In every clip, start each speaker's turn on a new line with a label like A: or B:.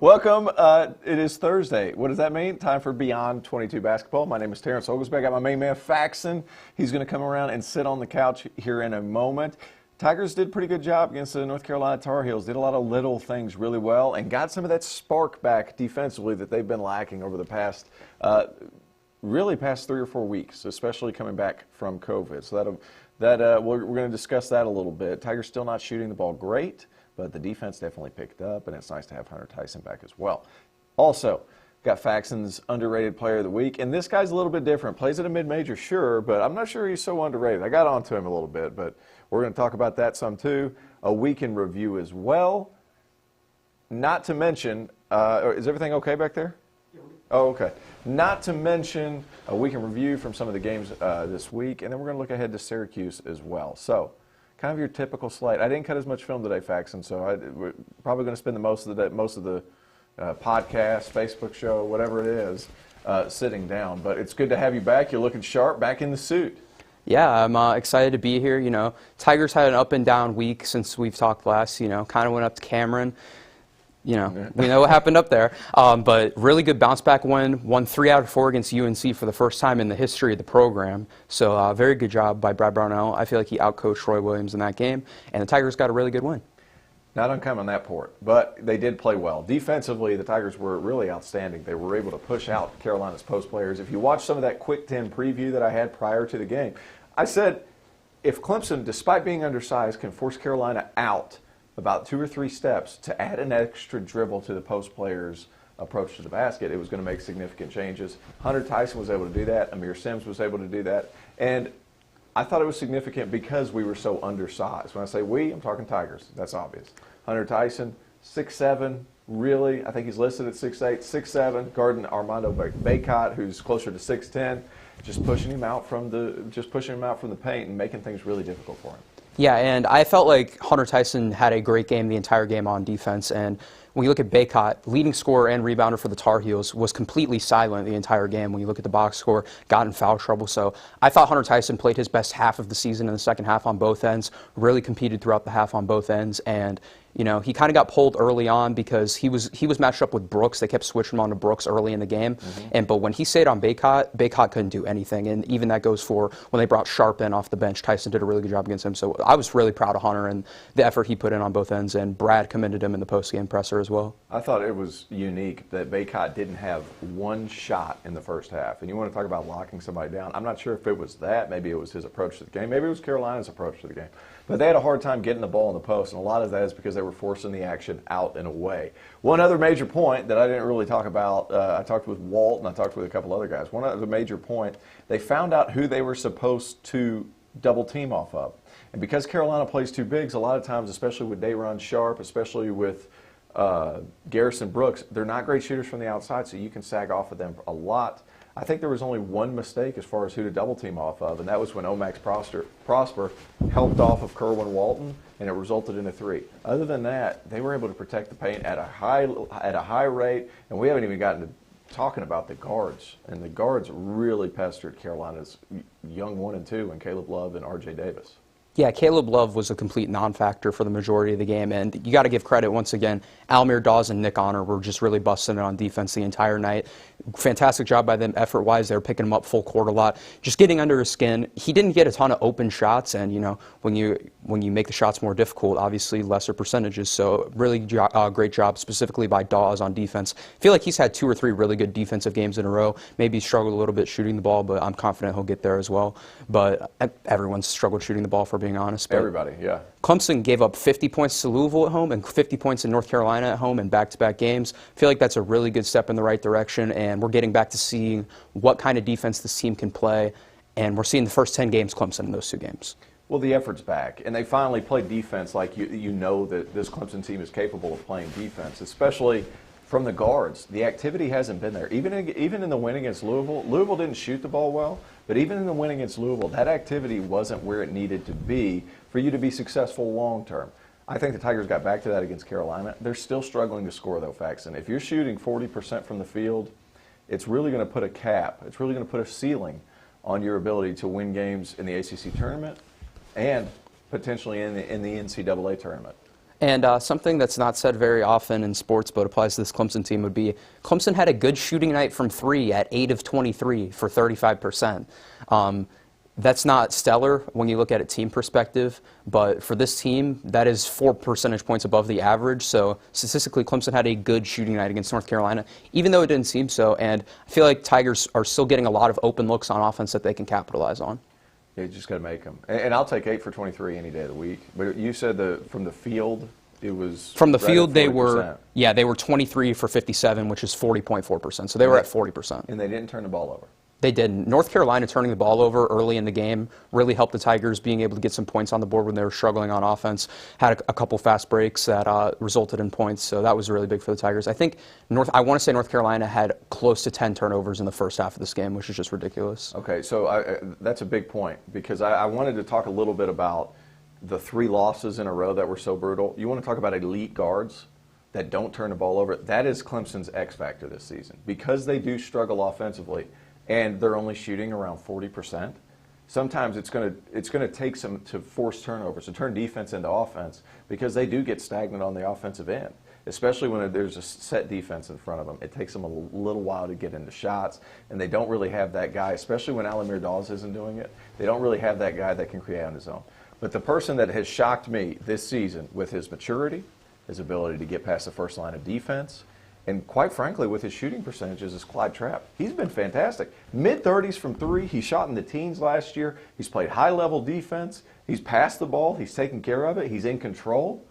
A: Welcome. It is Thursday. What does that mean? Time for Beyond 22 basketball. My name is Terrence Oglesby. I got my main man, Faxon. He's going to come around and sit on the couch here in a moment. Tigers did a pretty good job against the North Carolina Tar Heels. Did a lot of little things really well and got some of that spark back defensively that they've been lacking over the past, really past 3 or 4 weeks, especially coming back from COVID. So we're going to discuss that a little bit. Tigers still not shooting the ball great, but the defense definitely picked up, and it's nice to have Hunter Tyson back as well. Also, got Faxon's underrated player of the week, and this guy's a little bit different. Plays at a mid-major, sure, but I'm not sure he's so underrated. I got onto him a little bit, but we're going to talk about that some too. A week in review as well. Not to mention, is everything okay back there? Oh, okay. Not to mention a week in review from some of the games this week, and then we're going to look ahead to Syracuse as well. So, kind of your typical slate. I didn't cut as much film today, Faxon, so we're probably going to spend most of the podcast, Facebook show, whatever it is, sitting down. But it's good to have you back. You're looking sharp, back in the suit.
B: Yeah, I'm excited to be here. You know, Tigers had an up and down week since we've talked last. You know, kind of went up to Cameron. You know, we know what happened up there. But really good bounce back win. Won 3 out of 4 against UNC for the first time in the history of the program. So very good job by Brad Brownell. I feel like he outcoached Roy Williams in that game. And the Tigers got a really good win.
A: Not uncommon on that port, but they did play well. Defensively, the Tigers were really outstanding. They were able to push out Carolina's post players. If you watch some of that Quick 10 preview that I had prior to the game, I said if Clemson, despite being undersized, can force Carolina out about 2 or 3 steps to add an extra dribble to the post players' approach to the basket, it was going to make significant changes. Hunter Tyson was able to do that. Amir Sims was able to do that. And I thought it was significant because we were so undersized. When I say we, I'm talking Tigers. That's obvious. Hunter Tyson, 6'7", really. I think he's listed at 6'8", 6'7", guarding Armando Bacot, who's closer to 6'10", just pushing him out from the paint and making things really difficult for him.
B: Yeah, and I felt like Hunter Tyson had a great game the entire game on defense. And when you look at Bacot, leading scorer and rebounder for the Tar Heels, was completely silent the entire game. When you look at the box score, got in foul trouble. So I thought Hunter Tyson played his best half of the season in the second half on both ends, really competed throughout the half on both ends. And you know, he kind of got pulled early on because he was matched up with Brooks. They kept switching him on to Brooks early in the game. But when he stayed on Bacot couldn't do anything. And even that goes for when they brought Sharp in off the bench. Tyson did a really good job against him. So I was really proud of Hunter and the effort he put in on both ends. And Brad commended him in the post-game presser as well.
A: I thought it was unique that Bacot didn't have one shot in the first half. And you want to talk about locking somebody down. I'm not sure if it was that. Maybe it was his approach to the game. Maybe it was Carolina's approach to the game. But they had a hard time getting the ball in the post, and a lot of that is because they were forcing the action out and away. One other major point that I didn't really talk about, I talked with Walt and I talked with a couple other guys. One other major point, they found out who they were supposed to double team off of. And because Carolina plays 2 bigs, a lot of times, especially with Day'Ron Sharp, especially with Garrison Brooks, they're not great shooters from the outside, so you can sag off of them a lot. I think there was only one mistake as far as who to double team off of, and that was when Omax Prosper helped off of Kerwin Walton, and it resulted in a 3. Other than that, they were able to protect the paint at a high rate, and we haven't even gotten to talking about the guards. And the guards really pestered Carolina's young 1 and 2, and Caleb Love and R.J. Davis.
B: Yeah, Caleb Love was a complete non-factor for the majority of the game, and you got to give credit once again. Almir Dawes and Nick Honor were just really busting it on defense the entire night. Fantastic job by them effort-wise. They were picking him up full court a lot, just getting under his skin. He didn't get a ton of open shots, and you know when you make the shots more difficult, obviously lesser percentages. So really great job specifically by Dawes on defense. I feel like he's had 2 or 3 really good defensive games in a row. Maybe he struggled a little bit shooting the ball, but I'm confident he'll get there as well. But everyone's struggled shooting the ball, for being honest. But
A: everybody, yeah.
B: Clemson gave up 50 points to Louisville at home and 50 points in North Carolina at home in back-to-back games. I feel like that's a really good step in the right direction, and we're getting back to seeing what kind of defense this team can play, and we're seeing the first 10 games Clemson in those 2 games.
A: Well, the effort's back, and they finally played defense like you know that this Clemson team is capable of playing defense, especially from the guards. The activity hasn't been there. Even in the win against Louisville, Louisville didn't shoot the ball well, but even in the win against Louisville, that activity wasn't where it needed to be for you to be successful long term. I think the Tigers got back to that against Carolina. They're still struggling to score, though, Faxon. If you're shooting 40% from the field, it's really going to put a cap. It's really going to put a ceiling on your ability to win games in the ACC tournament and potentially in the NCAA tournament.
B: And something that's not said very often in sports but applies to this Clemson team would be Clemson had a good shooting night from three at 8 of 23 for 35%. That's not stellar when you look at a team perspective, but for this team, that is 4 percentage points above the average. So statistically, Clemson had a good shooting night against North Carolina, even though it didn't seem so. And I feel like Tigers are still getting a lot of open looks on offense that they can capitalize on.
A: Yeah, you just got to make them. And I'll take 8 for 23 any day of the week. But you said from the field, it was
B: from the
A: right
B: field.
A: at 40%.
B: They were 23 for 57, which is 40.4%. So they were at 40%.
A: And they didn't turn the ball over.
B: They didn't. North Carolina turning the ball over early in the game really helped the Tigers being able to get some points on the board when they were struggling on offense. Had a couple fast breaks that resulted in points, so that was really big for the Tigers. I think I want to say North Carolina had close to 10 turnovers in the first half of this game, which is just ridiculous.
A: Okay, so that's a big point because I wanted to talk a little bit about the 3 losses in a row that were so brutal. You want to talk about elite guards that don't turn the ball over? That is Clemson's X factor this season because they do struggle offensively. And they're only shooting around 40%. Sometimes it's going to take some to force turnovers, to turn defense into offense, because they do get stagnant on the offensive end, especially when there's a set defense in front of them. It takes them a little while to get into shots, and they don't really have that guy, especially when Alamir Dawes isn't doing it. They don't really have that guy that can create on his own. But the person that has shocked me this season with his maturity, his ability to get past the first line of defense, and quite frankly, with his shooting percentages, is Clyde Trapp. He's been fantastic. Mid-30s from 3. He shot in the teens last year. He's played high-level defense. He's passed the ball. He's taken care of it. He's in control.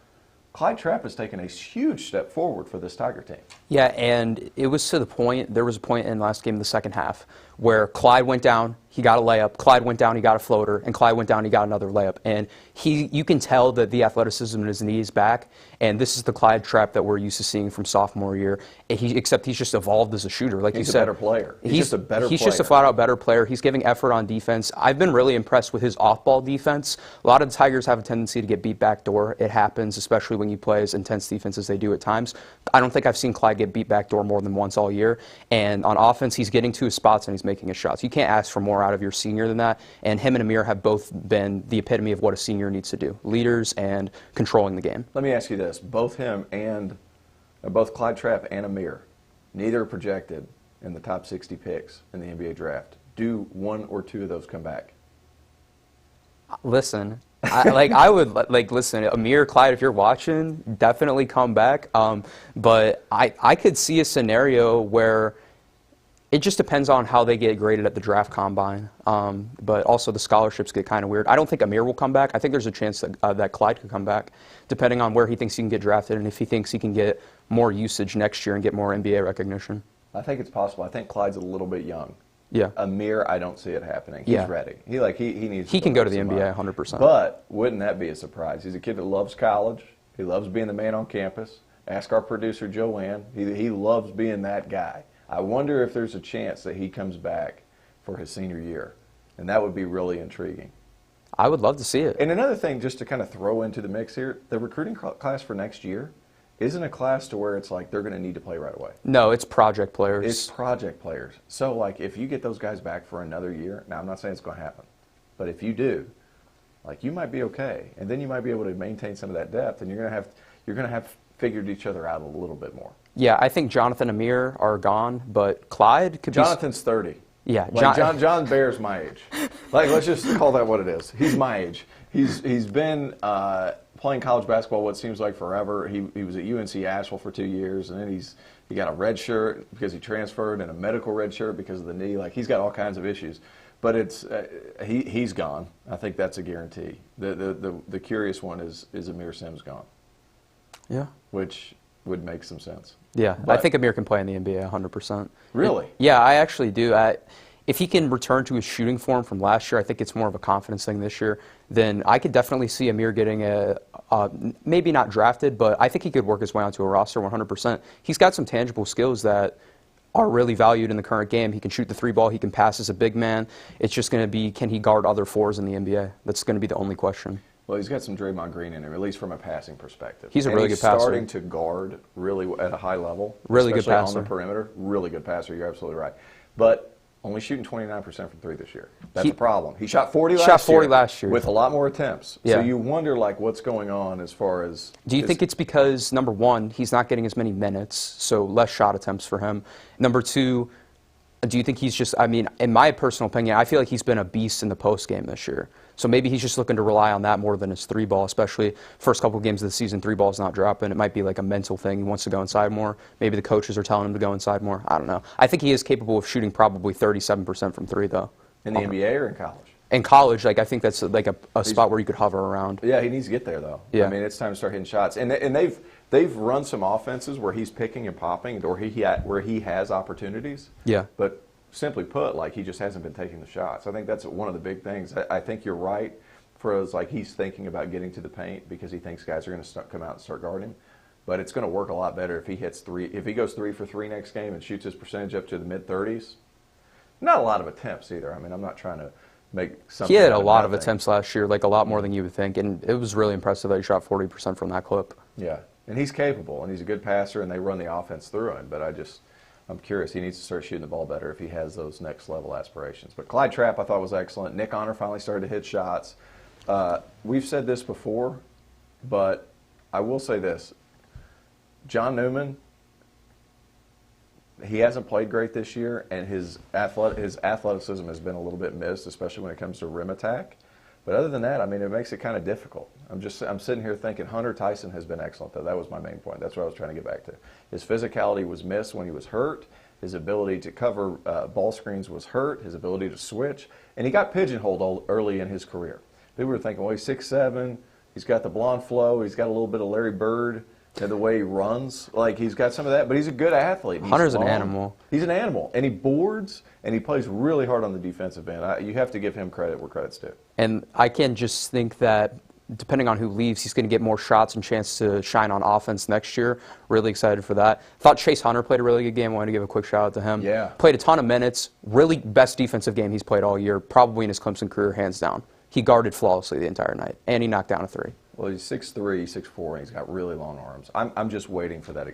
A: Clyde Trapp has taken a huge step forward for this Tiger team.
B: Yeah, and it was to the point, there was a point in last game in the second half where Clyde went down, he got a layup, Clyde went down, he got a floater, and Clyde went down, he got another layup. And you can tell that the athleticism in his knee is back, and this is the Clyde Trapp that we're used to seeing from sophomore year, except he's just evolved as a shooter. Like you said,
A: he's a better player. He's just a better player.
B: He's just a flat-out better player. He's giving effort on defense. I've been really impressed with his off-ball defense. A lot of the Tigers have a tendency to get beat back door. It happens, especially when you play as intense defense as they do at times. I don't think I've seen Clyde get beat back door more than once all year. And on offense, he's getting to his spots and he's making his shots. You can't ask for more out of your senior than that. And him and Amir have both been the epitome of what a senior needs to do: leaders and controlling the game.
A: Let me ask you this: both Clyde Trapp and Amir, neither are projected in the top 60 picks in the NBA draft. Do 1 or 2 of those come back?
B: Listen. Listen, Amir, Clyde, if you're watching, definitely come back. But I could see a scenario where it just depends on how they get graded at the draft combine. But also the scholarships get kind of weird. I don't think Amir will come back. I think there's a chance that Clyde could come back, depending on where he thinks he can get drafted and if he thinks he can get more usage next year and get more NBA recognition.
A: I think it's possible. I think Clyde's a little bit young.
B: Yeah.
A: Amir, I don't see it happening. He's ready. He needs.
B: He can go to the NBA 100%.
A: But wouldn't that be a surprise? He's a kid that loves college. He loves being the man on campus. Ask our producer Joanne. He loves being that guy. I wonder if there's a chance that he comes back for his senior year, and that would be really intriguing.
B: I would love to see it.
A: And another thing, just to kind of throw into the mix here, the recruiting class for next year isn't a class to where it's like they're going to need to play right away.
B: No, it's project players.
A: It's project players. So, like, if you get those guys back for another year, now I'm not saying it's going to happen, but if you do, like, you might be okay, and then you might be able to maintain some of that depth, and you're going to have figured each other out a little bit more.
B: Yeah, I think Jonathan and Amir are gone, but Clyde could be.
A: Jonathan's 30.
B: Yeah,
A: like John Bear's my age. Like, let's just call that what it is. He's my age. He's been playing college basketball what seems like forever. He was at UNC Asheville for 2 years, and then he got a red shirt because he transferred and a medical red shirt because of the knee. Like, he's got all kinds of issues. But it's he's gone. I think that's a guarantee. The curious one is Amir Sims gone?
B: Yeah.
A: Which would make some sense.
B: Yeah,
A: but
B: I think Amir can play in the NBA 100%.
A: Really?
B: Yeah, I actually do. If he can return to his shooting form from last year, I think it's more of a confidence thing this year. Then I could definitely see Amir getting maybe not drafted, but I think he could work his way onto a roster 100%. He's got some tangible skills that are really valued in the current game. He can shoot the 3 ball. He can pass as a big man. It's just going to be, can he guard other 4s in the NBA? That's going to be the only question.
A: Well, he's got some Draymond Green in him, at least from a passing perspective.
B: He's a really good passer.
A: He's starting to guard really at a high level.
B: Really good passer.
A: On the perimeter. Really good passer. You're absolutely right. But Only shooting 29% from three this year. That's a problem. He shot 40
B: last year
A: with a lot more attempts.
B: Yeah.
A: So you wonder, like, what's going on as far as...
B: Do you think it's because, number one, he's not getting as many minutes, so less shot attempts for him? Number two, do you think he's just, I mean, in my personal opinion, I feel like he's been a beast in the post game this year. So maybe he's just looking to rely on that more than his three ball, especially first couple of games of the season, three ball's not dropping. It might be like a mental thing. He wants to go inside more. Maybe the coaches are telling him to go inside more. I don't know. I think he is capable of shooting probably 37% from three, though.
A: In the NBA or in college?
B: In college, like I think that's like a spot where you could hover around.
A: Yeah, he needs to get there, though.
B: Yeah.
A: I mean, it's time to start hitting shots. And they've run some offenses where he's picking and popping, or where he has opportunities.
B: Yeah.
A: But simply put, like, he just hasn't been taking the shots. I think that's one of the big things. I think you're right. For us, like, he's thinking about getting to the paint because he thinks guys are going to come out and start guarding him. But it's going to work a lot better if he hits three. If he goes 3 for 3 next game and shoots his percentage up to the mid-30s. Not a lot of attempts either. I mean, I'm not trying to make something.
B: He had a lot of attempts last year, like a lot more than you would think, and it was really impressive that he shot 40% from that clip.
A: Yeah, and he's capable, and he's a good passer, and they run the offense through him. But I'm curious. He needs to start shooting the ball better if he has those next-level aspirations. But Clyde Trapp, I thought, was excellent. Nick Honor finally started to hit shots. We've said this before, but I will say this. John Newman, he hasn't played great this year, and his athleticism has been a little bit missed, especially when it comes to rim attack. But other than that, I mean, it makes it kind of difficult. I'm sitting here thinking Hunter Tyson has been excellent, though. That was my main point. That's what I was trying to get back to. His physicality was missed when he was hurt. His ability to cover ball screens was hurt. His ability to switch. And he got pigeonholed early in his career. People were thinking, well, he's 6'7", he's got the blonde flow, he's got a little bit of Larry Bird and the way he runs. Like, he's got some of that, but he's a good athlete.
B: Hunter's an animal.
A: He's an animal, and he boards, and he plays really hard on the defensive end. You have to give him credit where credit's due.
B: And I can just think that depending on who leaves, he's going to get more shots and chance to shine on offense next year. Really excited for that. Thought Chase Hunter played a really good game. Wanted to give a quick shout out to him.
A: Yeah.
B: Played a ton of minutes. Really best defensive game he's played all year, probably in his Clemson career, hands down. He guarded flawlessly the entire night, and he knocked down a three.
A: Well, he's 6'3", 6'4", and he's got really long arms. I'm just waiting for that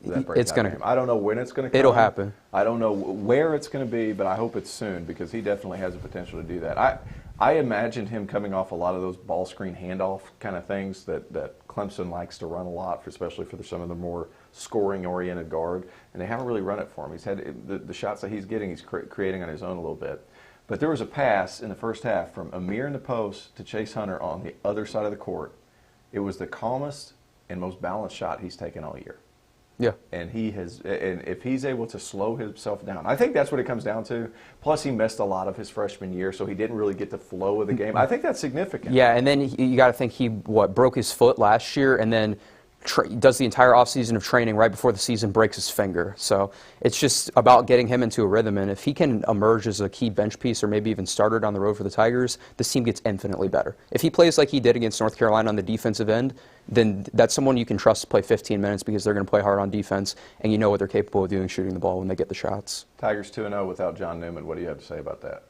A: breakout
B: It's gonna.
A: game. I don't know when it's going to come.
B: It'll happen.
A: I don't know where it's going to be, but I hope it's soon because he definitely has the potential to do that. I imagined him coming off a lot of those ball screen handoff kind of things that Clemson likes to run a lot, especially for some of the more scoring-oriented guard, and they haven't really run it for him. He's had the shots that he's getting, he's creating on his own a little bit. But there was a pass in the first half from Amir in the post to Chase Hunter on the other side of the court. It was the calmest and most balanced shot he's taken all year.
B: Yeah.
A: And if he's able to slow himself down, I think that's what it comes down to. Plus, he missed a lot of his freshman year, so he didn't really get the flow of the game. I think that's significant.
B: Yeah, and then you got to think he broke his foot last year, and then does the entire offseason of training right before the season, breaks his finger. So it's just about getting him into a rhythm, and if he can emerge as a key bench piece or maybe even starter down the road for the Tigers, this team gets infinitely better. If he plays like he did against North Carolina on the defensive end, then that's someone you can trust to play 15 minutes because they're going to play hard on defense, and you know what they're capable of doing shooting the ball when they get the shots.
A: Tigers 2-0 without John Newman. What do you have to say about that?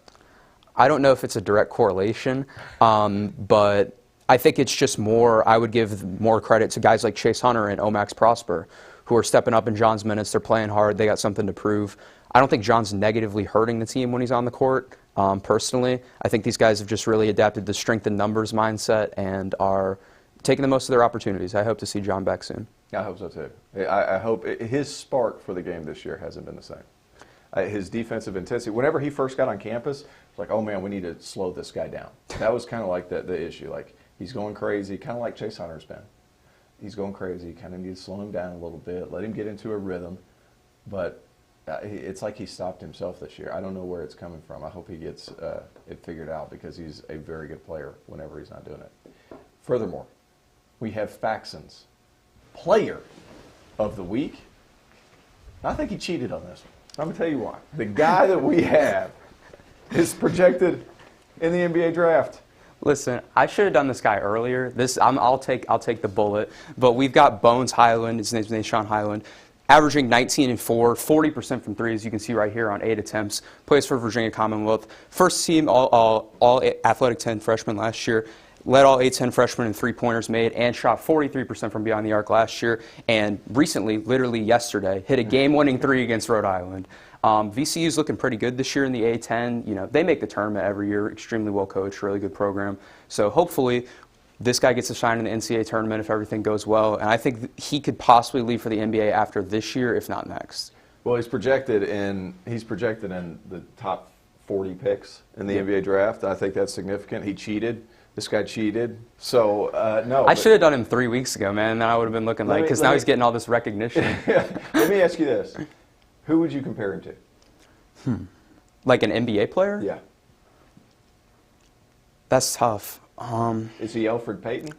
B: I don't know if it's a direct correlation, but I think it's just more, I would give more credit to guys like Chase Hunter and Omax Prosper, who are stepping up in John's minutes. They're playing hard. They got something to prove. I don't think John's negatively hurting the team when he's on the court, personally. I think these guys have just really adapted the strength in numbers mindset and are taking the most of their opportunities. I hope to see John back soon.
A: I hope so, too. I hope his spark for the game this year hasn't been the same. His defensive intensity, whenever he first got on campus, it's like, oh, man, we need to slow this guy down. That was kind of like the issue. Like, he's going crazy, kind of like Chase Hunter's been. He's going crazy. Kind of need to slow him down a little bit, let him get into a rhythm. But it's like he stopped himself this year. I don't know where it's coming from. I hope he gets it figured out because he's a very good player whenever he's not doing it. Furthermore, we have Faxon's Player of the Week. I think he cheated on this one. I'm going to tell you why. The guy that we have is projected in the NBA draft.
B: Listen, I should have done this guy earlier. I'll take the bullet. But we've got Bones Highland. His name's Sean Highland, averaging 19 and 4, 40% from three, as you can see right here on 8 attempts. Plays for Virginia Commonwealth. First team all athletic 10 freshman last year. led all A-10 freshmen in three-pointers made and shot 43% from beyond the arc last year. And recently, literally yesterday, hit a game-winning three against Rhode Island. VCU's looking pretty good this year in the A-10. You know, they make the tournament every year, extremely well coached, really good program. So hopefully this guy gets a shine in the NCAA tournament if everything goes well. And I think he could possibly leave for the NBA after this year, if not next.
A: Well, he's projected in the top 40 picks in the NBA draft. I think that's significant. He cheated. This guy cheated. So, no.
B: I should have done him 3 weeks ago, man, and then I would have been looking like, because now he's getting all this recognition.
A: Let me ask you this. Who would you compare him to?
B: Like an NBA player?
A: Yeah.
B: That's tough.
A: Is he Elfrid Payton?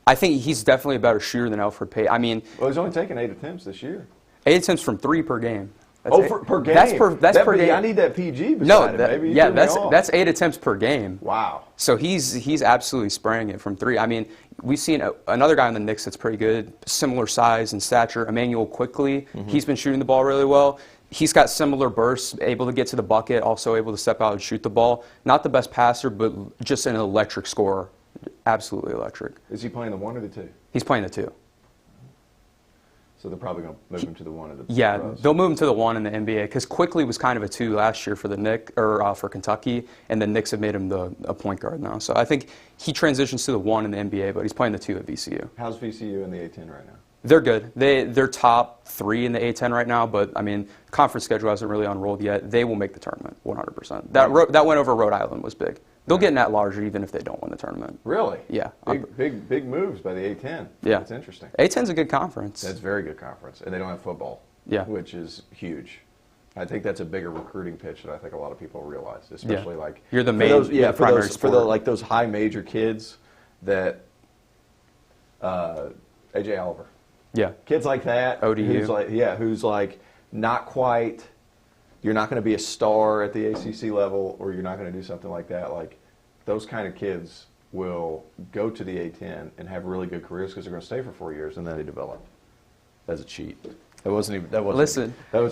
B: I think he's definitely a better shooter than Elfrid Payton. I mean,
A: well, he's only taken 8 attempts this year.
B: 8 attempts from 3 per game.
A: Per game?
B: That's per game.
A: I need that PG beside
B: no,
A: it, baby.
B: Yeah, that's 8 attempts per game.
A: Wow.
B: So he's absolutely spraying it from 3. I mean, we've seen another guy on the Knicks that's pretty good, similar size and stature, Emmanuel Quickly. He's been shooting the ball really well. He's got similar bursts, able to get to the bucket, also able to step out and shoot the ball. Not the best passer, but just an electric scorer. Absolutely electric.
A: Is he playing the 1 or the 2?
B: He's playing the 2.
A: So they're probably going to move him to the 1 of the
B: Yeah,
A: pros.
B: they'll move him to the 1 in the NBA because Quickly was kind of a 2 last year for the Knicks or for Kentucky, and the Knicks have made him a point guard now. So I think he transitions to the 1 in the NBA, but he's playing the 2 at VCU.
A: How's VCU in the A-10 right now?
B: They're good. They're top 3 in the A-10 right now, but I mean, conference schedule hasn't really unrolled yet. They will make the tournament 100%. That win over Rhode Island was big. They'll get in at larger even if they don't win the tournament.
A: Really?
B: Yeah.
A: Big moves by the A-10.
B: Yeah.
A: That's interesting.
B: A-10's a good conference.
A: That's a very good conference, and they don't have football.
B: Yeah.
A: Which is huge. I think that's a bigger recruiting pitch than I think a lot of people realize, especially like
B: you're the
A: for
B: main,
A: those,
B: you're the primary sport.
A: like those high major kids that AJ Oliver.
B: Yeah.
A: Kids like that.
B: ODU.
A: Who's like not quite. You're not going to be a star at the ACC level, or you're not going to do something like that. Like those kind of kids will go to the A-10 and have really good careers because they're going to stay for 4 years and then they develop. That's a cheat. That wasn't. That was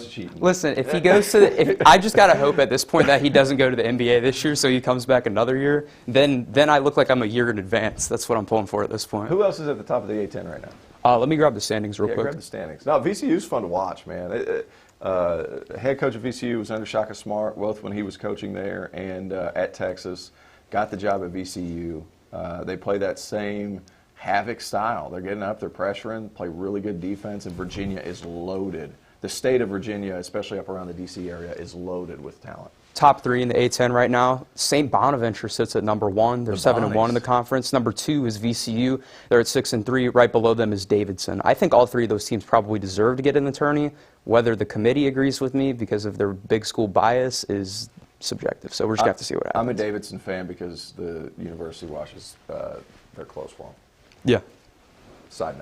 A: a cheat.
B: Listen, if he goes to I just gotta hope at this point that he doesn't go to the NBA this year, so he comes back another year. Then I look like I'm a year in advance. That's what I'm pulling for at this point.
A: Who else is at the top of the A-10 right now?
B: Let me grab the standings real quick.
A: Grab the standings. No, VCU's fun to watch, man. Head coach of VCU was under Shaka Smart, both when he was coaching there and at Texas. Got the job at VCU. They play that same havoc style. They're getting up, they're pressuring, play really good defense, and Virginia is loaded. The state of Virginia, especially up around the D.C. area, is loaded with talent.
B: Top 3 in the A-10 right now. St. Bonaventure sits at number 1. They're 7-1 in the conference. Number 2 is VCU. They're at 6-3. Right below them is Davidson. I think all 3 of those teams probably deserve to get in the tourney. Whether the committee agrees with me because of their big school bias is subjective. So we're just going to have to see what happens.
A: I'm a Davidson fan because the university watches their close for them.
B: Yeah.
A: Side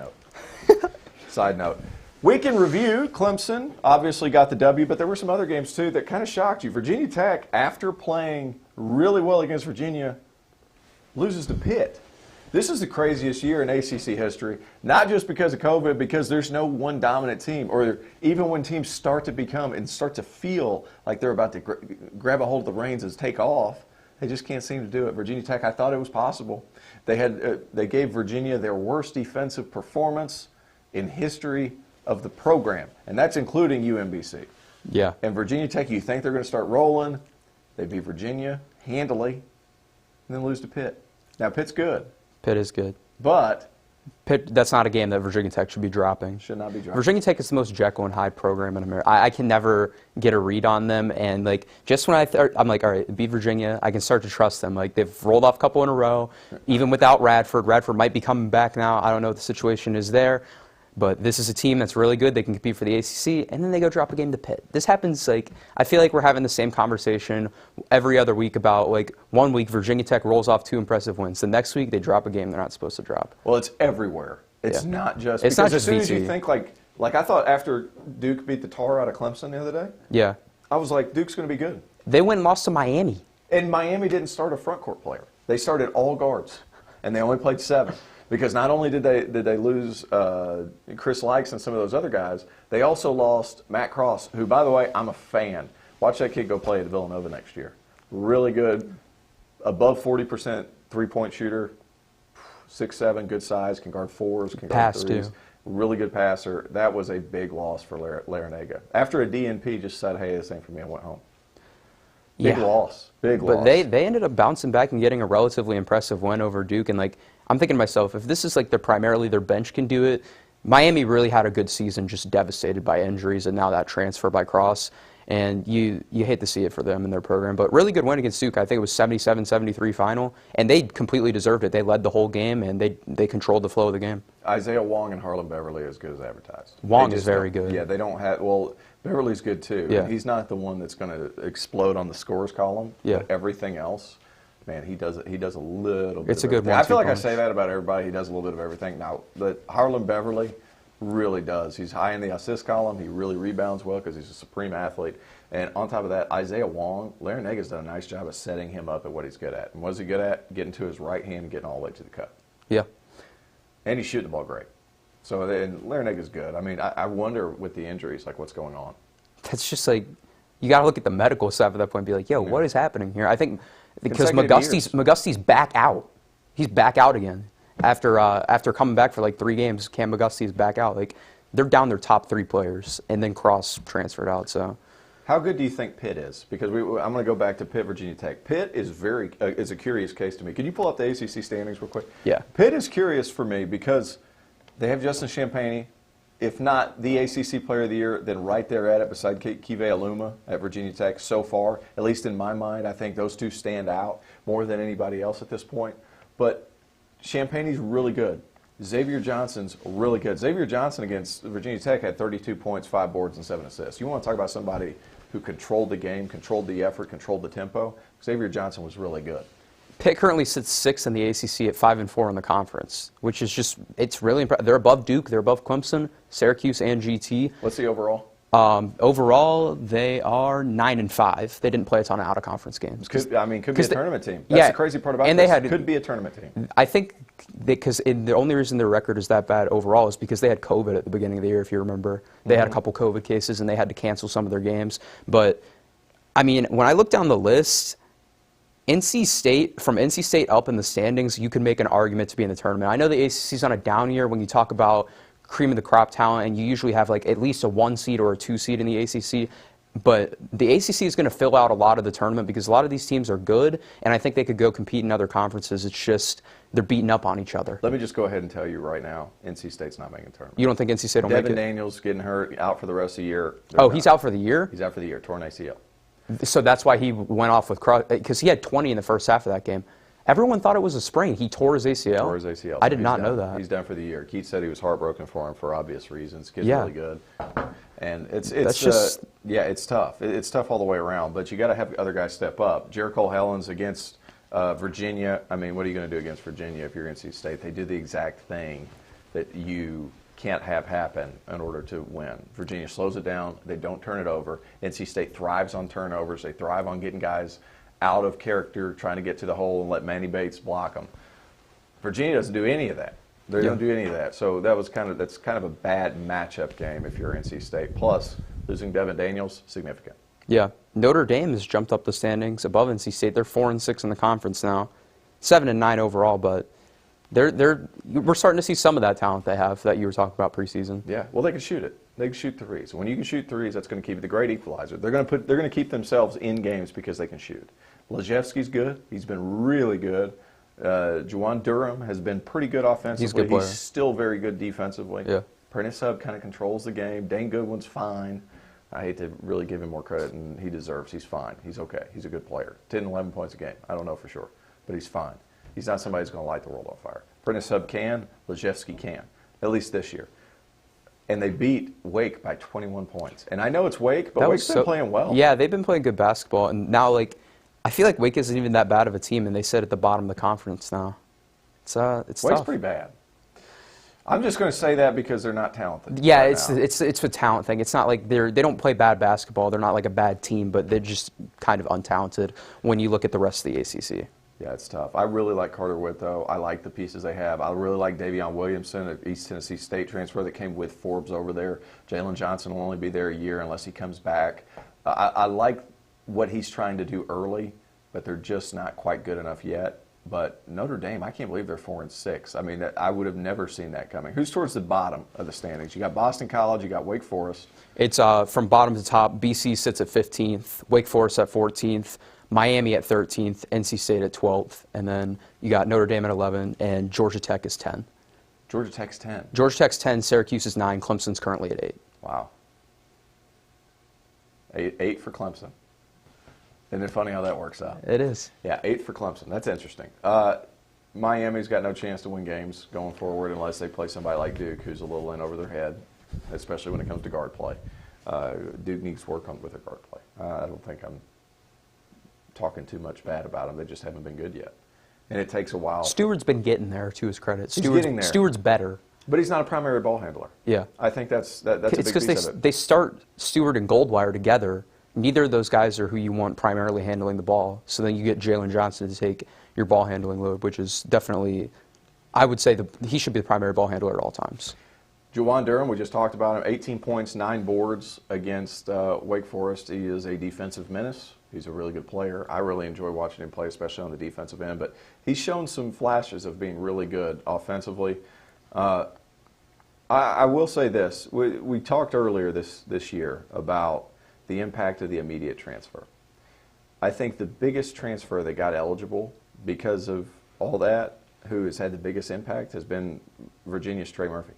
A: note. Week in review, Clemson obviously got the W, but there were some other games too that kind of shocked you. Virginia Tech, after playing really well against Virginia, loses to Pitt. This is the craziest year in ACC history, not just because of COVID, because there's no one dominant team, or even when teams start to feel like they're about to grab a hold of the reins and take off, they just can't seem to do it. Virginia Tech, I thought it was possible. They gave Virginia their worst defensive performance in history of the program, and that's including UMBC.
B: Yeah.
A: And Virginia Tech, you think they're going to start rolling. They beat Virginia handily, and then lose to Pitt. Now, Pitt's good.
B: Pitt is good.
A: But
B: Pitt, that's not a game that Virginia Tech should be dropping.
A: Should not be dropping.
B: Virginia Tech is the most Jekyll and Hyde program in America. I can never get a read on them, and like just when I'm like, all right, beat Virginia, I can start to trust them. Like they've rolled off a couple in a row, even without Radford. Radford might be coming back now. I don't know what the situation is there. But this is a team that's really good. They can compete for the ACC, and then they go drop a game to Pitt. This happens, like, I feel like we're having the same conversation every other week about, like, 1 week Virginia Tech rolls off 2 impressive wins. The next week they drop a game they're not supposed to drop.
A: Well, it's everywhere. It's not just
B: it's
A: because
B: not just
A: as soon as
B: VC.
A: you think like I thought after Duke beat the Tar out of Clemson the other day,
B: Yeah.
A: I was like, Duke's going to be good.
B: They went and lost to Miami.
A: And Miami didn't start a front court player. They started all guards, and they only played 7. Because not only did they lose Chris Likes and some of those other guys, they also lost Matt Cross, who, by the way, I'm a fan. Watch that kid go play at Villanova next year. Really good, above 40% three-point shooter. 6'7", good size, can guard fours, can guard
B: Pass,
A: threes.
B: too.
A: Really good passer. That was a big loss for Larinaga. After a DNP just said, hey, this ain't for me, I went home. Big loss. Big loss.
B: But they ended up bouncing back and getting a relatively impressive win over Duke. And, like, I'm thinking to myself, if this is, like, primarily their bench can do it, Miami really had a good season, just devastated by injuries, and now that transfer by Cross. And you hate to see it for them in their program. But really good win against Duke. I think it was 77-73 final. And they completely deserved it. They led the whole game, and they controlled the flow of the game.
A: Isaiah Wong and Harlan Beverly are as good as advertised.
B: Wong is very good.
A: Yeah, they don't have – well, Beverly's good too.
B: Yeah.
A: He's not the one that's going to explode on the scores column.
B: Yeah.
A: But everything else, man, he does a little bit
B: It's
A: of
B: a good
A: everything.
B: one.
A: I feel like I say that about everybody. He does a little bit of everything. Now, but Harlan Beverly really does. He's high in the assist column. He really rebounds well because he's a supreme athlete. And on top of that, Isaiah Wong, Larinaga's done a nice job of setting him up at what he's good at. And what is he good at? Getting to his right hand and getting all the way to the cup.
B: Yeah.
A: And he's shooting the ball great. So then Larinaga's good. I mean, I wonder with the injuries, like what's going on.
B: That's just like, you got to look at the medical stuff at that point and be like, yo, what is happening here? I think because McGusty's back out. He's back out again. After coming back for like 3 games, Cam McGusty is back out. Like, they're down their top 3 players, and then Cross transferred out. So,
A: how good do you think Pitt is? Because I'm going to go back to Pitt, Virginia Tech. Pitt is is a curious case to me. Can you pull up the ACC standings real quick?
B: Yeah.
A: Pitt is curious for me because they have Justin Champagnie. If not the ACC Player of the Year, then right there at it beside Kive Aluma at Virginia Tech so far. At least in my mind, I think those two stand out more than anybody else at this point. But Champagnie's really good. Xavier Johnson's really good. Xavier Johnson against Virginia Tech had 32 points, 5 boards, and 7 assists. You want to talk about somebody who controlled the game, controlled the effort, controlled the tempo? Xavier Johnson was really good.
B: Pitt currently sits 6th in the ACC at 5-4 in the conference, which is just, it's really impressive. They're above Duke, they're above Clemson, Syracuse, and GT.
A: What's the overall?
B: Overall, they are 9-5. They didn't play a ton of out-of-conference games.
A: Could be a tournament team. That's the crazy part about this. Could be a tournament team.
B: I think because the only reason their record is that bad overall is because they had COVID at the beginning of the year, if you remember. They had a couple COVID cases, and they had to cancel some of their games. But, I mean, when I look down the list, from NC State up in the standings, you could make an argument to be in the tournament. I know the ACC's on a down year when you talk about cream of the crop talent, and you usually have like at least a 1 seed or a 2 seed in the ACC. But the ACC is going to fill out a lot of the tournament because a lot of these teams are good, and I think they could go compete in other conferences. It's just they're beating up on each other.
A: Let me just go ahead and tell you right now, NC State's not making a tournament.
B: You don't think NC State will make it?
A: Devin Daniels getting hurt, out for the rest of the year.
B: He's out for the year?
A: He's out for the year, torn ACL.
B: So that's why he went off with Cross, because he had 20 in the first half of that game. Everyone thought it was a sprain. He tore his ACL.
A: Tore his ACL.
B: I did not know that.
A: He's done for the year. Keith said he was heartbroken for him for obvious reasons. Kid's really good, and it's tough. It's tough all the way around. But you got to have other guys step up. Jericho Hellens against Virginia. I mean, what are you going to do against Virginia if you're NC State? They do the exact thing that you can't have happen in order to win. Virginia slows it down. They don't turn it over. NC State thrives on turnovers. They thrive on getting guys out of character, trying to get to the hole and let Manny Bates block them. Virginia doesn't do any of that. They don't do any of that. So that's kind of a bad matchup game if you're NC State. Plus, losing Devin Daniels, significant.
B: Yeah. Notre Dame has jumped up the standings above NC State. They're 4-6 in the conference now, 7-9 overall, but we're starting to see some of that talent they have that you were talking about preseason.
A: Yeah, well, they can shoot it. They can shoot threes. When you can shoot threes, that's going to keep you the great equalizer. They're going to keep themselves in games because they can shoot. Lajewski's good. He's been really good. Juwan Durham has been pretty good offensively.
B: He's a good player.
A: He's still very good defensively.
B: Yeah.
A: Prentice Hub kind of controls the game. Dane Goodwin's fine. I hate to really give him more credit than he deserves. He's fine. He's okay. He's a good player. 10, 11 points a game. I don't know for sure, but he's fine. He's not somebody who's going to light the world on fire. Prentice Hub can. Lajewski can, at least this year. And they beat Wake by 21 points. And I know it's Wake, but Wake's been playing well.
B: Yeah, they've been playing good basketball. And now, I feel like Wake isn't even that bad of a team, and they sit at the bottom of the conference now. It's
A: Wake's
B: tough.
A: pretty bad. I'm just going to say that because they're not talented.
B: Yeah,
A: right
B: it's a talent thing. It's not like they don't play bad basketball. They're not like a bad team, but they're just kind of untalented when you look at the rest of the ACC.
A: Yeah, it's tough. I really like Carter Witt, though. I like the pieces they have. I really like Davion Williamson, an East Tennessee State transfer that came with Forbes over there. Jalen Johnson will only be there a year unless he comes back. I like what he's trying to do early, but they're just not quite good enough yet. But Notre Dame, I can't believe they're 4-6. I mean, I would have never seen that coming. Who's towards the bottom of the standings? You got Boston College, you got Wake Forest.
B: It's from bottom to top. BC sits at 15th, Wake Forest at 14th, Miami at 13th, NC State at 12th, and then you got Notre Dame at 11, and Georgia Tech is 10.
A: Georgia Tech's 10.
B: Georgia Tech's 10, Syracuse is 9, Clemson's currently at 8.
A: Wow. Eight for Clemson. Isn't it funny how that works out?
B: It is.
A: Yeah, 8 for Clemson. That's interesting. Miami's got no chance to win games going forward unless they play somebody like Duke, who's a little in over their head, especially when it comes to guard play. Duke needs to work on with their guard play. I don't think I'm talking too much bad about them. They just haven't been good yet. And it takes a while.
B: Steward's been getting there, to his credit.
A: He's getting there.
B: Steward's better.
A: But he's not a primary ball handler.
B: Yeah.
A: I think that's a big
B: It's
A: piece
B: because
A: of it.
B: they start Steward and Goldwire together. Neither of those guys are who you want primarily handling the ball. So then you get Jalen Johnson to take your ball handling load, which is definitely, I would say, he should be the primary ball handler at all times.
A: Juwan Durham, we just talked about him, 18 points, 9 boards against Wake Forest. He is a defensive menace. He's a really good player. I really enjoy watching him play, especially on the defensive end. But he's shown some flashes of being really good offensively. I will say this. We talked earlier this year about the impact of the immediate transfer. I think the biggest transfer that got eligible because of all that, who has had the biggest impact, has been Virginia's Trey Murphy.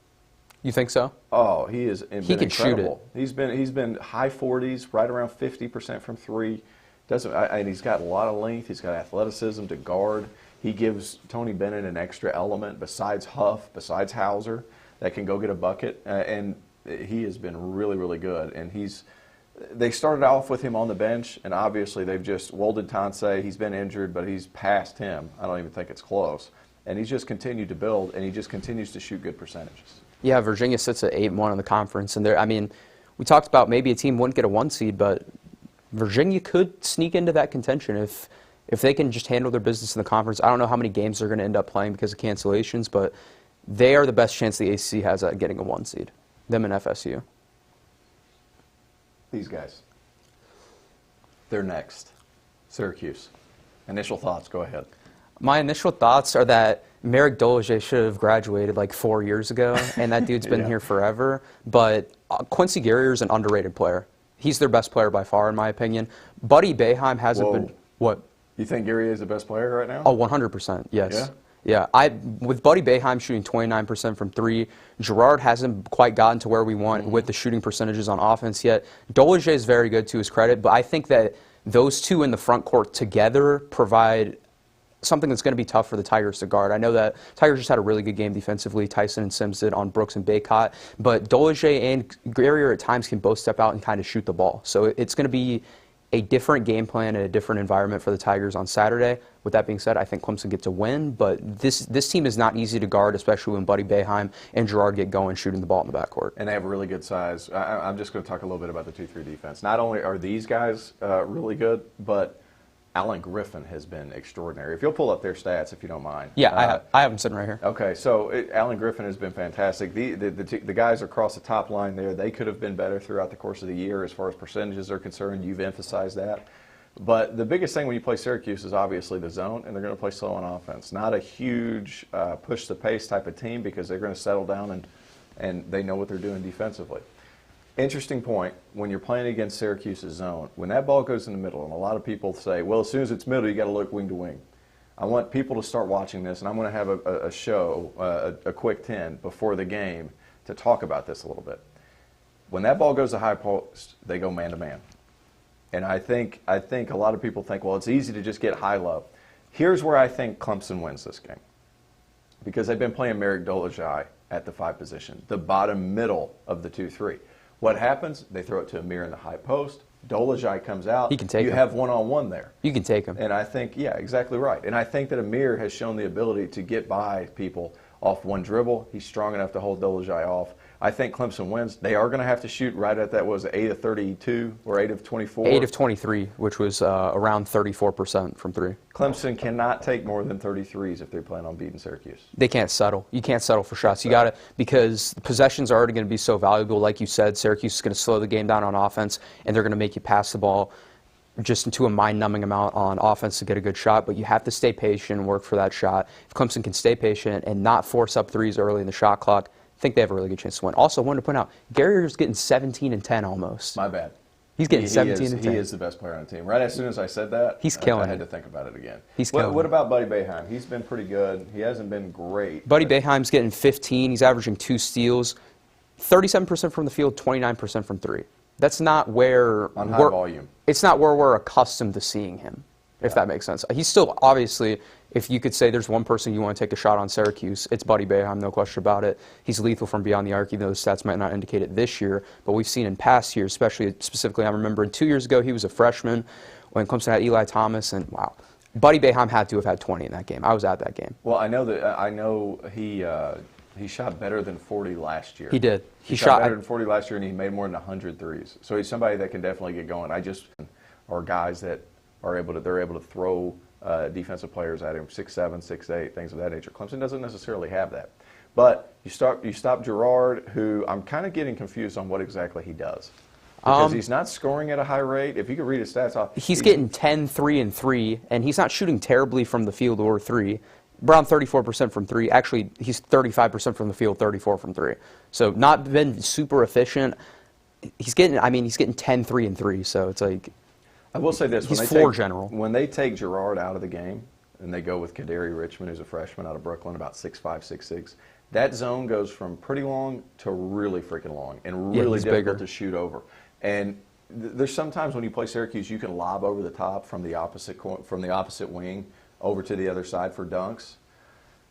B: You think so?
A: Oh, he has been
B: He can
A: incredible.
B: shoot it.
A: He's been high 40s, right around 50% from three. And he's got a lot of length. He's got athleticism to guard. He gives Tony Bennett an extra element besides Huff, besides Hauser, that can go get a bucket. And he has been really, really good. And they started off with him on the bench, and obviously they've just welded Tansei. He's been injured, but he's past him. I don't even think it's close. And he's just continued to build, and he just continues to shoot good percentages.
B: Yeah, Virginia sits at 8-1 in the conference, and we talked about maybe a team wouldn't get a 1 seed, but Virginia could sneak into that contention if they can just handle their business in the conference. I don't know how many games they're going to end up playing because of cancellations, but they are the best chance the ACC has at getting a 1 seed, them and FSU.
A: These guys. They're next. Syracuse. Initial thoughts, go ahead.
B: My initial thoughts are that Merrick Dolezaj should have graduated like 4 years ago, and that dude's been
A: Yeah.
B: here forever. But Quincy Guerrier is an underrated player. He's their best player by far, in my opinion. Buddy Boeheim hasn't
A: Whoa.
B: been... What?
A: You think Gary is the best player right now?
B: Oh, 100%, yes.
A: Yeah?
B: Yeah, with Buddy Boeheim shooting 29% from 3, Gerard hasn't quite gotten to where we want with the shooting percentages on offense yet. Dolezaj is very good to his credit, but I think that those two in the front court together provide something that's going to be tough for the Tigers to guard. I know that Tigers just had a really good game defensively. Tyson and Sims did on Brooks and Baycott, but Dolezaj and Guerrier at times can both step out and kind of shoot the ball. So it's going to be a different game plan and a different environment for the Tigers on Saturday. With that being said, I think Clemson gets a win, but this team is not easy to guard, especially when Buddy Boeheim and Gerard get going shooting the ball in the backcourt.
A: And they have really good size. I'm just going to talk a little bit about the 2-3 defense. Not only are these guys really good, but Alan Griffin has been extraordinary. If you'll pull up their stats, if you don't mind.
B: Yeah, I have them sitting right here.
A: Okay, so Alan Griffin has been fantastic. The guys across the top line there, they could have been better throughout the course of the year as far as percentages are concerned. You've emphasized that. But the biggest thing when you play Syracuse is obviously the zone, and they're going to play slow on offense. Not a huge push the pace type of team because they're going to settle down and they know what they're doing defensively. Interesting point, when you're playing against Syracuse's zone, when that ball goes in the middle, and a lot of people say, well, as soon as it's middle, you got to look wing to wing. I want people to start watching this, and I'm going to have a show, a quick 10 before the game to talk about this a little bit. When that ball goes to high post, they go man-to-man. And I think a lot of people think, well, it's easy to just get high-low. Here's where I think Clemson wins this game. Because they've been playing Merrick Dolezaj at the 5 position, the bottom middle of the 2-3. What happens? They throw it to Amir in the high post. Dolezaj comes out.
B: He can take him.
A: You have one-on-one there.
B: You can take him.
A: And I think, yeah, exactly right. And I think that Amir has shown the ability to get by people off one dribble. He's strong enough to hold Dolezaj off. I think Clemson wins. They are going to have to shoot right at that, was it 8 of 32 or 8 of 24?
B: 8 of 23, which was around 34% from 3.
A: Clemson cannot take more than 33s if they plan on beating Syracuse.
B: They can't settle. You can't settle for shots. You got to, because the possessions are already going to be so valuable. Like you said, Syracuse is going to slow the game down on offense, and they're going to make you pass the ball. just into a mind-numbing amount on offense to get a good shot, but you have to stay patient and work for that shot. If Clemson can stay patient and not force up threes early in the shot clock, I think they have a really good chance to win. Also, I wanted to point out, Guerrier's getting 17 and 10 almost.
A: My bad.
B: He's getting 17 and 10.
A: He is the best player on the team. Right as soon as I said that,
B: he's killing
A: I had to think about it again.
B: He's killing
A: What about Buddy Boeheim? He's been pretty good. He hasn't been great.
B: Buddy Boeheim's getting 15. He's averaging 2 steals, 37% from the field, 29% from 3. That's not where
A: on high volume.
B: It's not where we're accustomed to seeing him, if that makes sense. He's still, obviously, if you could say there's one person you want to take a shot on Syracuse, it's Buddy Boeheim, no question about it. He's lethal from beyond the arc, even though the stats might not indicate it this year. But we've seen in past years, specifically, I remember 2 years ago, he was a freshman when Clemson had Eli Thomas, and wow. Buddy Boeheim had to have had 20 in that game. I was at that game.
A: Well, I know he shot better than 40 last year.
B: He did.
A: He shot better than 40 last year, and he made more than 100 threes. So he's somebody that can definitely get going. Are guys that are able to throw defensive players at him, 6'7", 6'8", things of that nature. Clemson doesn't necessarily have that. But you stop Girard, who I'm kind of getting confused on what exactly he does. Because he's not scoring at a high rate. If you could read his stats,
B: he's getting 10, 3, and 3, and he's not shooting terribly from the field or 3. Around 34% from 3. Actually, he's 35% from the field, 34 from 3. So not been super efficient. He's getting 10, 3, and 3. So it's like,
A: I will say this:
B: he's floor general.
A: When they take Girard out of the game and they go with Kadary Richmond, who's a freshman out of Brooklyn, about 6'5", 6'6", that zone goes from pretty long to really freaking long and really difficult to shoot over. And there's sometimes when you play Syracuse, you can lob over the top from the opposite wing over to the other side for dunks.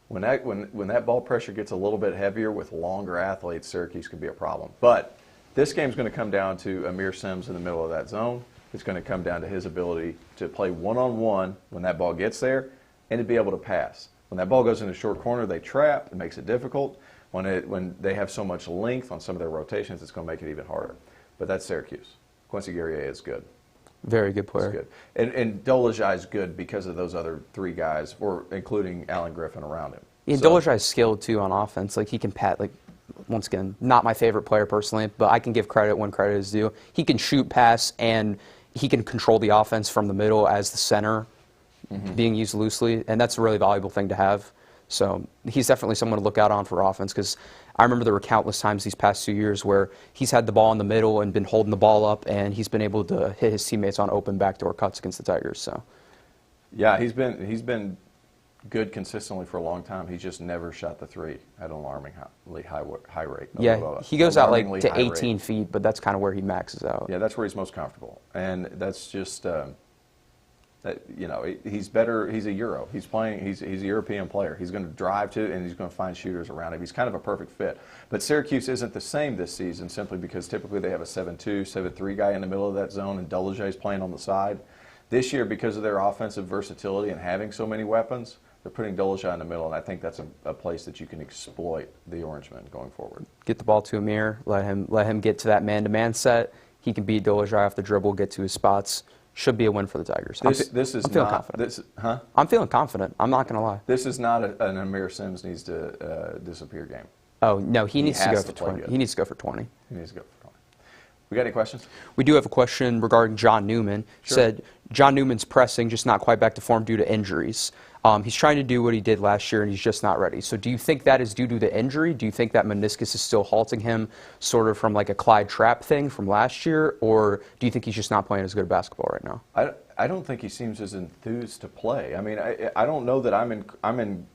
A: When that ball pressure gets a little bit heavier with longer athletes, Syracuse could be a problem. But this game's going to come down to Amir Sims in the middle of that zone. It's going to come down to his ability to play one-on-one when that ball gets there and to be able to pass. When that ball goes in the short corner, they trap. It makes it difficult. When they have so much length on some of their rotations, it's going to make it even harder. But that's Syracuse. Quincy Guerrier is good.
B: Very good player.
A: He's good. And Dolezaj is good because of those other 3 guys, or including Alan Griffin around him.
B: Yeah, Dolezaj is skilled too on offense. Like he can once again, not my favorite player personally, but I can give credit when credit is due. He can shoot, pass, and he can control the offense from the middle as the center, being used loosely, and that's a really valuable thing to have. So he's definitely someone to look out on for offense, because I remember there were countless times these past 2 years where he's had the ball in the middle and been holding the ball up, and he's been able to hit his teammates on open backdoor cuts against the Tigers. So,
A: yeah, he's been good consistently for a long time. He's just never shot the 3 at an alarmingly high rate.
B: Yeah, he goes out like to 18 feet, but that's kind of where he maxes out.
A: Yeah, that's where he's most comfortable, and that's just he's better. He's a Euro. He's a European player. He's going to drive to, and he's going to find shooters around him. He's kind of a perfect fit. But Syracuse isn't the same this season simply because typically they have a 7'2", 7'3" guy in the middle of that zone, and Dolezaj's playing on the side. This year, because of their offensive versatility and having so many weapons, they're putting Dolezaj in the middle, and I think that's a place that you can exploit the Orangemen going forward.
B: Get the ball to Amir. Let him get to that man-to-man set. He can beat Dolezaj off the dribble, get to his spots. Should be a win for the Tigers. I'm feeling confident. I'm feeling confident. I'm not going to lie.
A: This is not an Amir Sims needs to disappear game.
B: Oh, no, he needs to go for 20. He needs to go for 20.
A: He needs to go for 20. We got any questions?
B: We do have a question regarding John Newman.
A: Sure.
B: Said John Newman's pressing, just not quite back to form due to injuries. He's trying to do what he did last year, and he's just not ready. So do you think that is due to the injury? Do you think that meniscus is still halting him sort of from like a Clyde Trapp thing from last year? Or do you think he's just not playing as good basketball right now?
A: I don't think he seems as enthused to play. I mean, I don't know that I'm in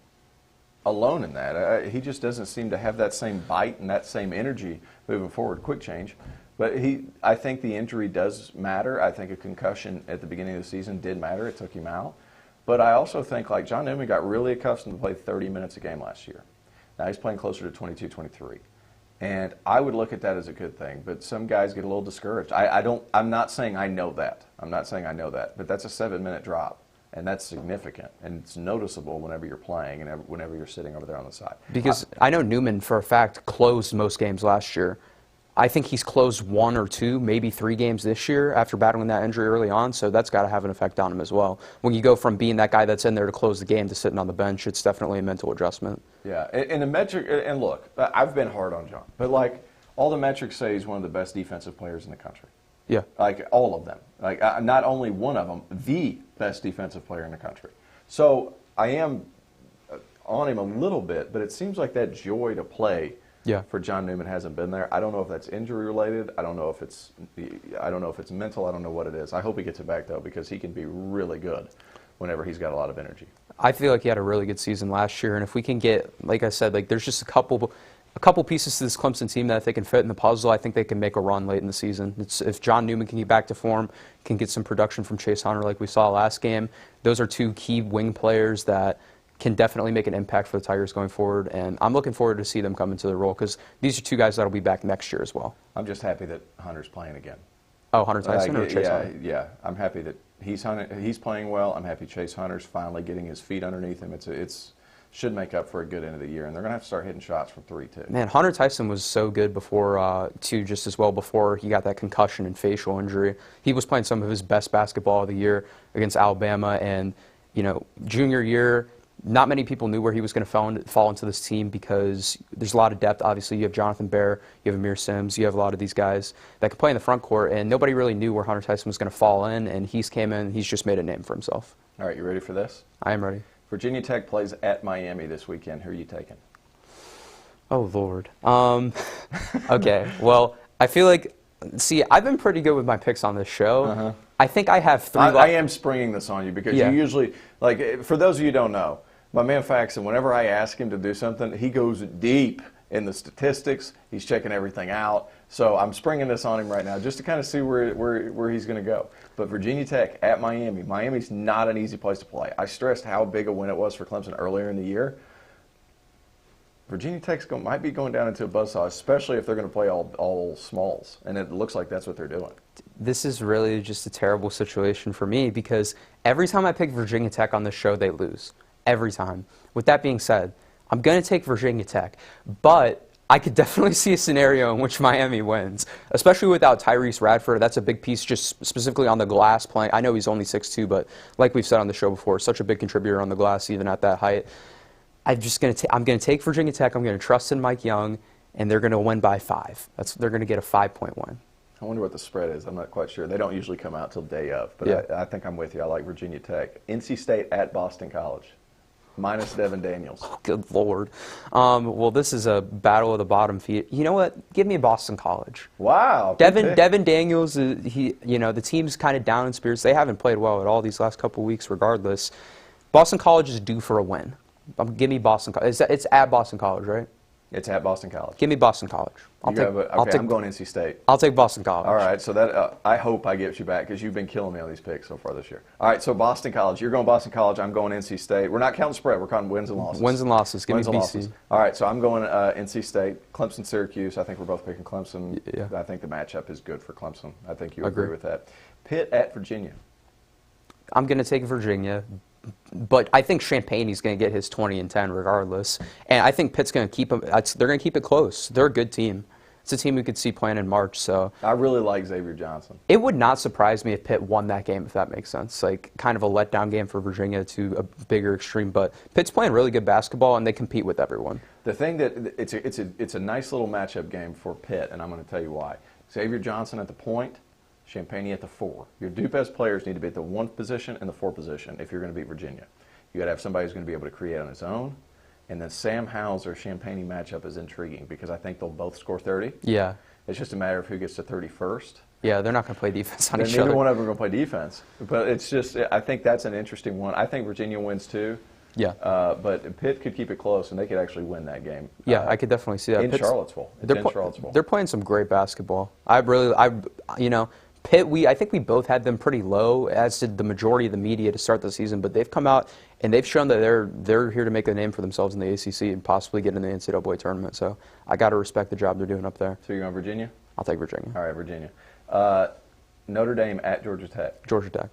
A: alone in that. He just doesn't seem to have that same bite and that same energy moving forward. Quick change. But I think the injury does matter. I think a concussion at the beginning of the season did matter. It took him out. But I also think, like, John Newman got really accustomed to play 30 minutes a game last year. Now he's playing closer to 22, 23. And I would look at that as a good thing. But some guys get a little discouraged. I'm not saying I know that. I'm not saying I know that. But that's a 7-minute drop. And that's significant. And it's noticeable whenever you're playing and whenever you're sitting over there on the side.
B: Because I know Newman, for a fact, closed most games last year. I think he's closed 1 or 2, maybe 3 games this year after battling that injury early on, so that's got to have an effect on him as well. When you go from being that guy that's in there to close the game to sitting on the bench, it's definitely a mental adjustment.
A: Yeah, and the metric, and look, I've been hard on John, but like all the metrics say he's one of the best defensive players in the country.
B: Yeah.
A: Like all of them. Like not only one of them, the best defensive player in the country. So I am on him a little bit, but it seems like that joy to play for John Newman hasn't been there. I don't know if that's injury related. I don't know if it's mental. I don't know what it is. I hope he gets it back though, because he can be really good whenever he's got a lot of energy.
B: I feel like he had a really good season last year, and if we can get, like I said, like there's just a couple pieces to this Clemson team that if they can fit in the puzzle, I think they can make a run late in the season. If John Newman can get back to form, can get some production from Chase Hunter like we saw last game, those are two key wing players that can definitely make an impact for the Tigers going forward, and I'm looking forward to see them come into the role because these are two guys that will be back next year as well. I'm
A: just happy that Hunter's playing again.
B: Oh, Hunter Tyson or Chase Hunter?
A: Yeah, I'm happy that he's playing well. I'm happy Chase Hunter's finally getting his feet underneath him. It's should make up for a good end of the year, and they're going to have to start hitting shots from 3 too.
B: Man, Hunter Tyson was so good before, just as well before he got that concussion and facial injury. He was playing some of his best basketball of the year against Alabama, and junior year, not many people knew where he was going to fall into this team because there's a lot of depth. Obviously, you have Jonathan Bear, you have Amir Sims, you have a lot of these guys that can play in the front court, and nobody really knew where Hunter Tyson was going to fall in, and he's came in, he's just made a name for himself.
A: All right, you ready for this?
B: I am ready.
A: Virginia Tech plays at Miami this weekend. Who are you taking?
B: Oh, Lord. Okay, well, I feel like, I've been pretty good with my picks on this show. I think I have 3
A: I am springing this on you because you usually, for those of you who don't know, my man Faxon, whenever I ask him to do something, he goes deep in the statistics. He's checking everything out. So I'm springing this on him right now just to kind of see where he's going to go. But Virginia Tech at Miami. Miami's not an easy place to play. I stressed how big a win it was for Clemson earlier in the year. Virginia Tech might be going down into a buzzsaw, especially if they're going to play all smalls. And it looks like that's what they're doing.
B: This is really just a terrible situation for me because every time I pick Virginia Tech on this show, they lose. Every time. With that being said, I'm going to take Virginia Tech, but I could definitely see a scenario in which Miami wins, especially without Tyrese Radford. That's a big piece just specifically on the glass playing. I know he's only 6'2", but like we've said on the show before, such a big contributor on the glass even at that height. I'm going to take Virginia Tech. I'm going to trust in Mike Young, and they're going to win by 5. They're going to get a 5-point win.
A: I wonder what the spread is. I'm not quite sure. They don't usually come out till day of, but I think I'm with you. I like Virginia Tech. NC State at Boston College. Minus Devin Daniels.
B: Oh, good Lord. Well, this is a battle of the bottom feed. You know what? Give me Boston College.
A: Wow.
B: Devin Daniels, the team's kind of down in spirits. They haven't played well at all these last couple of weeks regardless. Boston College is due for a win. Give me Boston College. It's at Boston College, right?
A: It's at Boston College.
B: Give me Boston College.
A: I'm going NC State.
B: I'll take Boston College.
A: All right, so that I hope I get you back because you've been killing me on these picks so far this year. All right, so Boston College. You're going Boston College. I'm going NC State. We're not counting spread. We're counting wins and losses.
B: Wins and losses. Give me BC.
A: Losses. All right, so I'm going NC State. Clemson, Syracuse. I think we're both picking Clemson.
B: Yeah.
A: I think the matchup is good for Clemson. I think you agree with that. Pitt at Virginia.
B: I'm going to take Virginia. But I think Champagne's going to get his 20 and 10 regardless. And I think Pitt's going to keep them. They're going to keep it close. They're a good team. It's a team we could see playing in March. So
A: I really like Xavier Johnson.
B: It would not surprise me if Pitt won that game, if that makes sense. Like kind of a letdown game for Virginia to a bigger extreme. But Pitt's playing really good basketball, and they compete with everyone.
A: The thing that it's a nice little matchup game for Pitt, and I'm going to tell you why. Xavier Johnson at the point. Champagne at the 4. Your two best players need to be at the 1 position and the 4 position if you're going to beat Virginia. You got to have somebody who's going to be able to create on his own. And then Sam Howell's or Champagne matchup is intriguing because I think they'll both score 30.
B: Yeah.
A: It's just a matter of who gets to 31st.
B: Yeah, they're not going to play defense on each other.
A: Neither one of them are going to play defense. But it's just, I think that's an interesting one. I think Virginia wins too.
B: Yeah.
A: But Pitt could keep it close, and they could actually win that game.
B: Yeah, I could definitely see that.
A: In Charlottesville.
B: They're playing some great basketball. Pitt, I think we both had them pretty low, as did the majority of the media to start the season, but they've come out and they've shown that they're here to make a name for themselves in the ACC and possibly get in the NCAA tournament. So I got to respect the job they're doing up there.
A: So you're going Virginia?
B: I'll take Virginia.
A: All right, Virginia. Notre Dame at Georgia Tech.
B: Georgia Tech.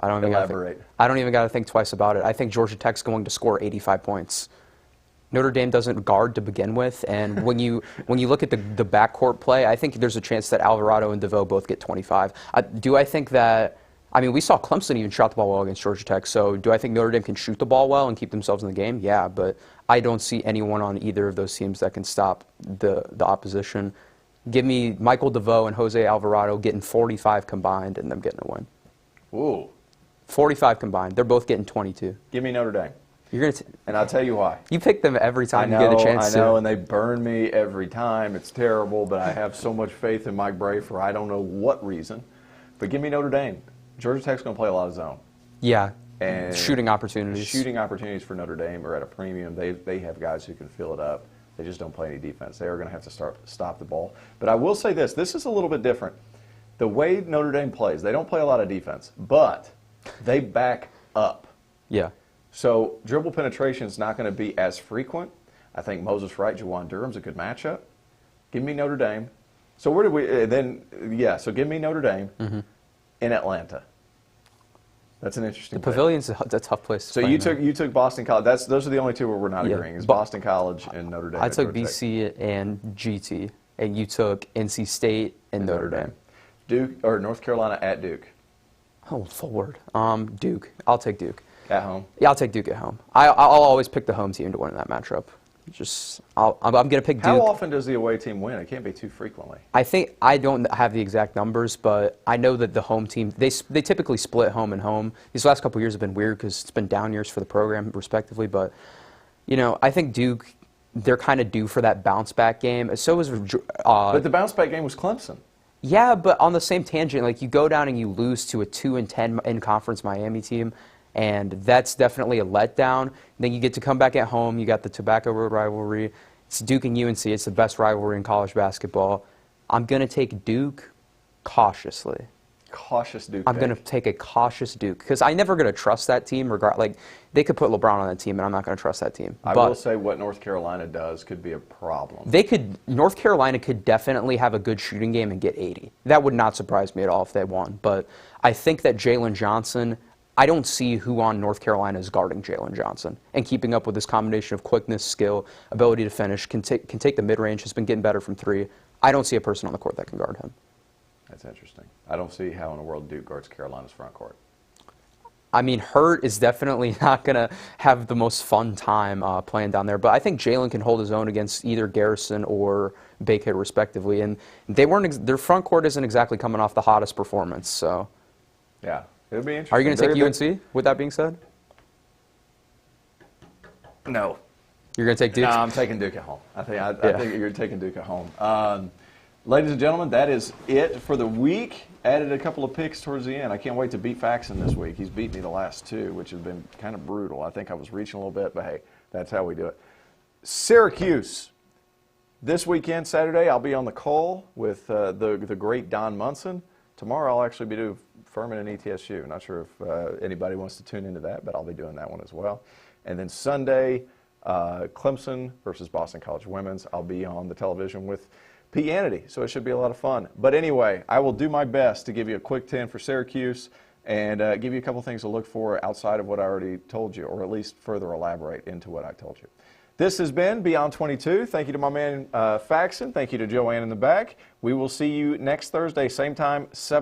B: I don't even got to think twice about it. I think Georgia Tech's going to score 85 points. Notre Dame doesn't guard to begin with, and when you look at the backcourt play, I think there's a chance that Alvarado and DeVoe both get 25. Do I think that? I mean, we saw Clemson even shot the ball well against Georgia Tech. So, do I think Notre Dame can shoot the ball well and keep themselves in the game? Yeah, but I don't see anyone on either of those teams that can stop the opposition. Give me Michael DeVoe and Jose Alvarado getting 45 combined and them getting a win.
A: Ooh.
B: 45 combined. They're both getting 22.
A: Give me Notre Dame.
B: You're gonna
A: And I'll tell you why.
B: you pick them every time you get a chance
A: I know,
B: to.
A: and they burn me every time. It's terrible, but I have so much faith in Mike Brey for I don't know what reason. But give me Notre Dame. Georgia Tech's going to play a lot of zone.
B: Yeah.
A: And
B: shooting opportunities.
A: Shooting opportunities for Notre Dame are at a premium. They have guys who can fill it up. They just don't play any defense. They are going to have to stop the ball. But I will say this. This is a little bit different. The way Notre Dame plays, they don't play a lot of defense, but they back up.
B: Yeah.
A: So dribble penetration is not going to be as frequent. I think Moses Wright, Jawan Durham's a good matchup. Give me Notre Dame. So where did we so give me Notre Dame in Atlanta. That's an interesting
B: The Pavilion's a tough place.
A: So
B: to play
A: you took Boston College. Those are the only two where we're not agreeing. Is Boston College and Notre Dame.
B: I took BC and GT, and you took NC State and Notre Dame.
A: Duke or North Carolina at Duke.
B: Oh, forward. Duke. I'll take Duke.
A: At home.
B: Yeah, I'll take Duke at home. I'll always pick the home team to win in that matchup. I'm going to pick Duke.
A: How often does the away team win? It can't be too frequently.
B: I think I don't have the exact numbers, but I know that the home team they typically split home and home. These last couple of years have been weird because it's been down years for the program, respectively. But I think Duke, they're kind of due for that bounce back game. So is
A: but the bounce back game was Clemson.
B: Yeah, but on the same tangent, like you go down and you lose to a 2-10 in conference Miami team. And that's definitely a letdown. Then you get to come back at home. You got the Tobacco Road rivalry. It's Duke and UNC. It's the best rivalry in college basketball. I'm going to take Duke cautiously.
A: Cautious Duke.
B: I'm going to take a cautious Duke because I'm never going to trust that team. They could put LeBron on that team, and I'm not going to trust that team.
A: I will say what North Carolina does could be a problem.
B: North Carolina could definitely have a good shooting game and get 80. That would not surprise me at all if they won. But I think that Jalen Johnson. I don't see who on North Carolina is guarding Jalen Johnson and keeping up with this combination of quickness, skill, ability to finish, can take the mid-range, has been getting better from three. I don't see a person on the court that can guard him.
A: That's interesting. I don't see how in the world Duke guards Carolina's front court.
B: I mean, Hurt is definitely not going to have the most fun time playing down there, but I think Jalen can hold his own against either Garrison or Bakehead, respectively. And their front court isn't exactly coming off the hottest performance, so.
A: Yeah. It'll be interesting.
B: Are you going to take UNC, with that being said?
A: No.
B: You're going to take Duke?
A: No, I'm taking Duke at home. I think you're taking Duke at home. Ladies and gentlemen, that is it for the week. Added a couple of picks towards the end. I can't wait to beat Faxon this week. He's beat me the last two, which have been kind of brutal. I think I was reaching a little bit, but hey, that's how we do it. Syracuse. This weekend, Saturday, I'll be on the call with the great Don Munson. Tomorrow, I'll actually be doing Furman and ETSU. Not sure if anybody wants to tune into that, but I'll be doing that one as well. And then Sunday, Clemson versus Boston College Women's. I'll be on the television with P. Annity, so it should be a lot of fun. But anyway, I will do my best to give you a quick 10 for Syracuse and give you a couple things to look for outside of what I already told you, or at least further elaborate into what I told you. This has been Beyond 22. Thank you to my man Faxon. Thank you to Joanne in the back. We will see you next Thursday, same time, 7.